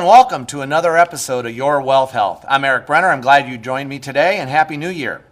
and welcome to another episode of Your Wealth Health. I'm Erik Brenner. I'm glad you joined me today, and Happy New Year.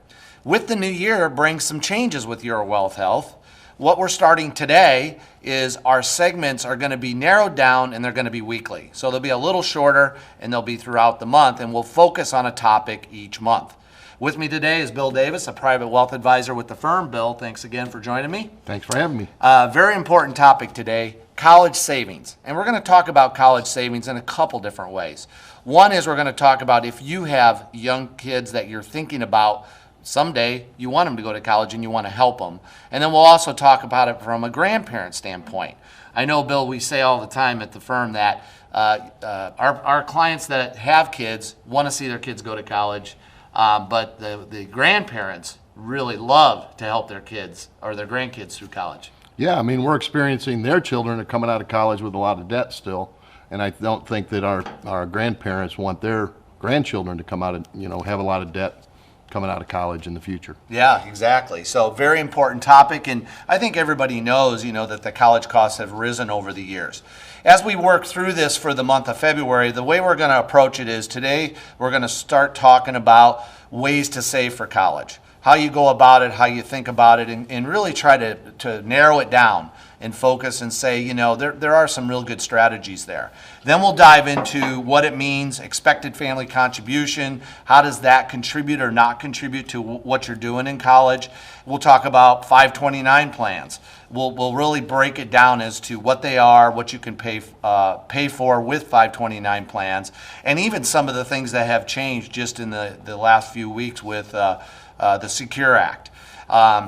With the new year brings some changes with Your Wealth Health. What we're starting today is our segments are going to be narrowed down and they're going to be weekly. So they'll be a little shorter and they'll be throughout the month, and we'll focus on a topic each month. With me today is Bill Davis, a private wealth advisor with the firm. Bill, thanks again for joining me. Thanks for having me. Very important topic today, college savings. And we're going to talk about college savings in a couple different ways. One is we're going to talk about if you have young kids that you're thinking about someday, you want them to go to college and you want to help them. And then we'll also talk about it from a grandparent standpoint. I know, Bill, we say all the time at the firm that our clients that have kids want to see their kids go to college. But the grandparents really love to help their kids or their grandkids through college. Yeah, I mean, we're experiencing their children are coming out of college with a lot of debt still, and I don't think that our grandparents want their grandchildren to come out and, have a lot of debt coming out of college in the future. Yeah, exactly. So very important topic, and I think everybody knows, that the college costs have risen over the years. As we work through this for the month of February, the way we're going to approach it is today we're going to start talking about ways to save for college, how you go about it, how you think about it, and really try to narrow it down and focus and say, there are some real good strategies there. Then we'll dive into what it means, expected family contribution, how does that contribute or not contribute to what you're doing in college. We'll talk about 529 plans. We'll really break it down as to what they are, what you can pay for with 529 plans, and even some of the things that have changed just in the last few weeks with the Secure Act.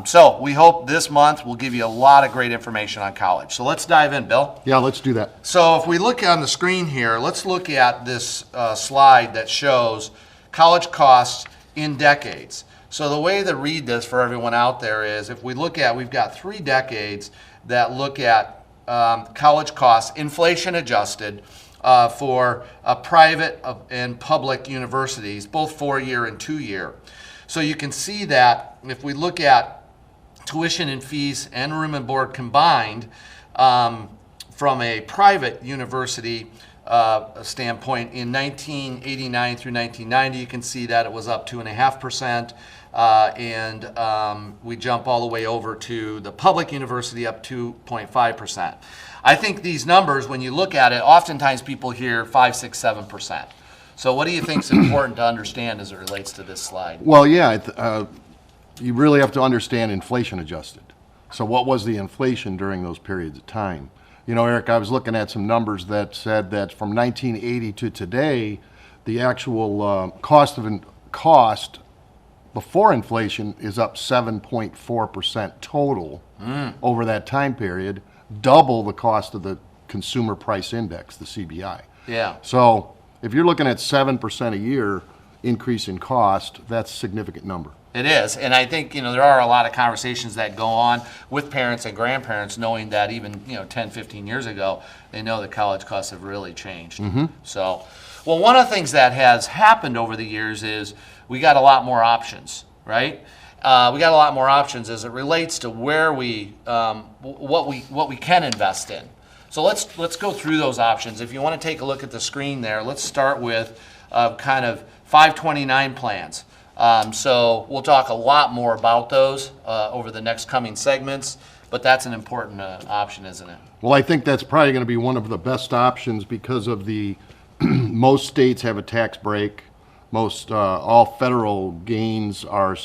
So we hope this month will give you a lot of great information on college. So let's dive in, Bill. Yeah, let's do that. So if we look on the screen here, let's look at this slide that shows college costs in decades. So the way to read this for everyone out there is if we look at, we've got 3 decades that look at college costs, inflation adjusted, for private and public universities, both 4-year and 2-year. So you can see that if we look at tuition and fees and room and board combined from a private university standpoint in 1989 through 1990, you can see that it was up 2.5%, and we jump all the way over to the public university up 2.5%. I think these numbers, when you look at it, oftentimes people hear 5, 6, 7%. So what do you think is important to understand as it relates to this slide? Well, yeah, you really have to understand inflation adjusted. So what was the inflation during those periods of time? Eric, I was looking at some numbers that said that from 1980 to today, the actual cost before inflation is up 7.4% total over that time period, double the cost of the Consumer Price Index, the CPI. Yeah. So if you're looking at 7% a year increase in cost, that's a significant number. It is, and I think there are a lot of conversations that go on with parents and grandparents, knowing that even 10, 15 years ago, they know that college costs have really changed. Mm-hmm. So, well, one of the things that has happened over the years is we got a lot more options, right? We got a lot more options as it relates to where what we can invest in. So let's go through those options. If you want to take a look at the screen there, let's start with kind of 529 plans. So we'll talk a lot more about those over the next coming segments, but that's an important option, isn't it? Well, I think that's probably going to be one of the best options because of the most states have a tax break. Most all federal gains are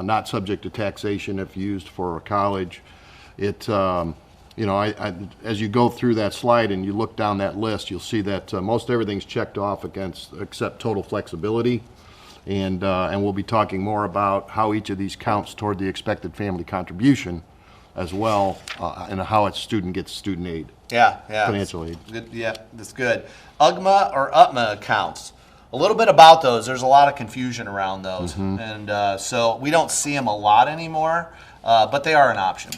not subject to taxation if used for college. As you go through that slide and you look down that list, you'll see that most everything's checked off except total flexibility. And we'll be talking more about how each of these counts toward the expected family contribution as well, and how a student gets student aid. Yeah. Financial aid. Good, yeah, that's good. UGMA or UTMA accounts. A little bit about those. There's a lot of confusion around those. Mm-hmm. And so we don't see them a lot anymore, but they are an option.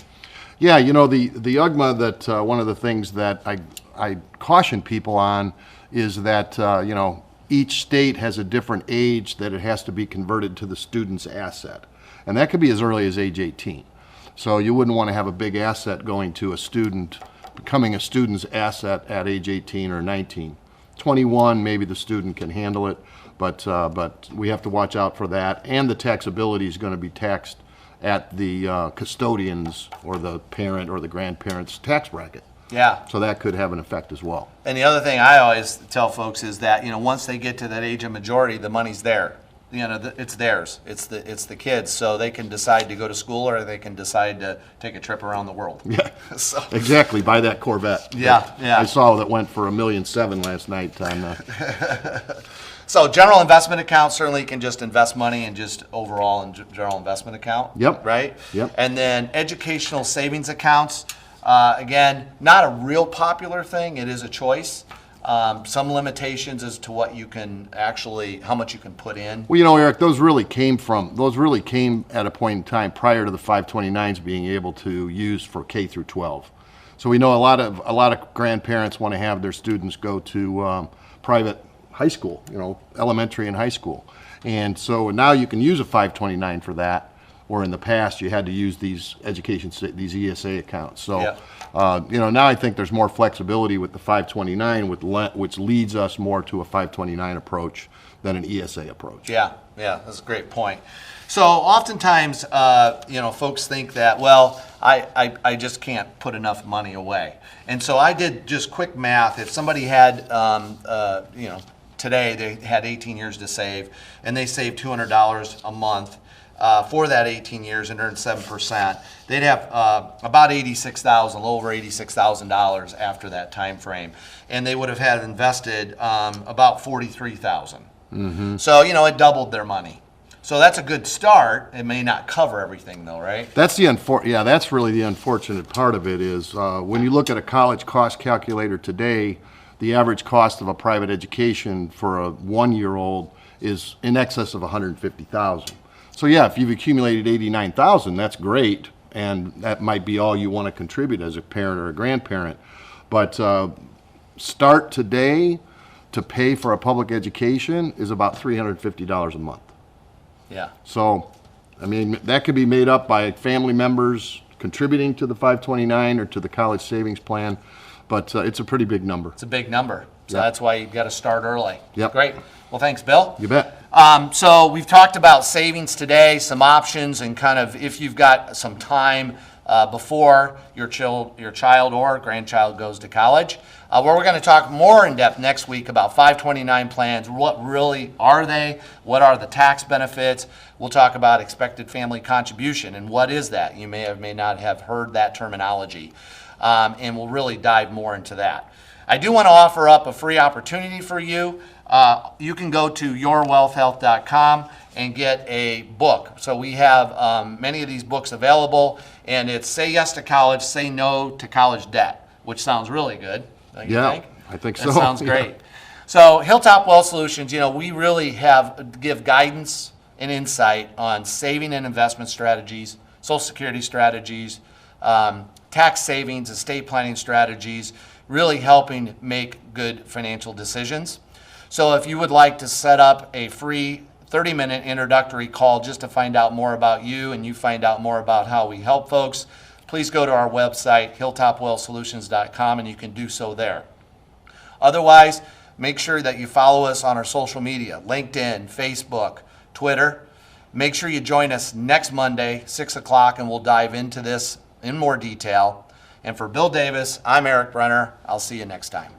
Yeah, the UGMA, that one of the things that I caution people on is that, each state has a different age that it has to be converted to the student's asset. And that could be as early as age 18. So you wouldn't want to have a big asset going to a student, becoming a student's asset at age 18 or 19. 21, maybe the student can handle it, but we have to watch out for that. And the taxability is going to be taxed at the custodian's or the parent or the grandparent's tax bracket. Yeah. So that could have an effect as well. And the other thing I always tell folks is that, once they get to that age of majority, the money's there. It's theirs. It's the kids. So they can decide to go to school or they can decide to take a trip around the world. Yeah, So, exactly. Buy that Corvette. Yeah, yeah. I saw that went for $1.7 million last night on so general investment account certainly can just invest money and just overall in general investment account. Yep. Right? Yep. And then educational savings accounts, again, not a real popular thing. It is a choice. Some limitations as to what you can actually, how much you can put in. Well, Eric, those really came at a point in time prior to the 529s being able to use for K through 12. So we know a lot of grandparents want to have their students go to private high school, elementary and high school. And so now you can use a 529 for that, where in the past you had to use these these ESA accounts. So, Yeah. Now I think there's more flexibility with the 529, which leads us more to a 529 approach than an ESA approach. Yeah, that's a great point. So oftentimes, folks think that, well, I just can't put enough money away. And so I did just quick math. If somebody had, today they had 18 years to save, and they saved $200 a month for that 18 years and earned 7%, they'd have about $86,000, a little over $86,000 after that time frame, and they would have had invested about $43,000. Mm-hmm. So it doubled their money. So that's a good start. It may not cover everything, though, right? That's that's really the unfortunate part of it is when you look at a college cost calculator today, the average cost of a private education for a 1-year-old is in excess of $150,000. So yeah, if you've accumulated $89,000, that's great, and that might be all you want to contribute as a parent or a grandparent. But start today to pay for a public education is about $350 a month. Yeah. So, that could be made up by family members contributing to the 529 or to the college savings plan, but it's a pretty big number. It's a big number. So Yep. that's why you've got to start early. Yep. Great. Well, thanks, Bill. You bet. So we've talked about savings today, some options, and kind of if you've got some time before your child or grandchild goes to college. Where we're going to talk more in depth next week about 529 plans. What really are they? What are the tax benefits? We'll talk about expected family contribution and what is that? You may not have heard that terminology, and we'll really dive more into that. I do want to offer up a free opportunity for you. You can go to yourwealthhealth.com and get a book. So we have many of these books available, and it's Say Yes to College, Say No to College Debt, which sounds really good. Don't you think? I think so. That sounds Yeah. great. So Hilltop Wealth Solutions, we really give guidance and insight on saving and investment strategies, Social Security strategies, tax savings, estate planning strategies, really helping make good financial decisions. So if you would like to set up a free 30-minute introductory call just to find out more about you and you find out more about how we help folks, please go to our website, hilltopwealthsolutions.com, and you can do so there. Otherwise, make sure that you follow us on our social media, LinkedIn, Facebook, Twitter. Make sure you join us next Monday, 6 o'clock, and we'll dive into this in more detail. And for Bill Davis, I'm Erik Brenner. I'll see you next time.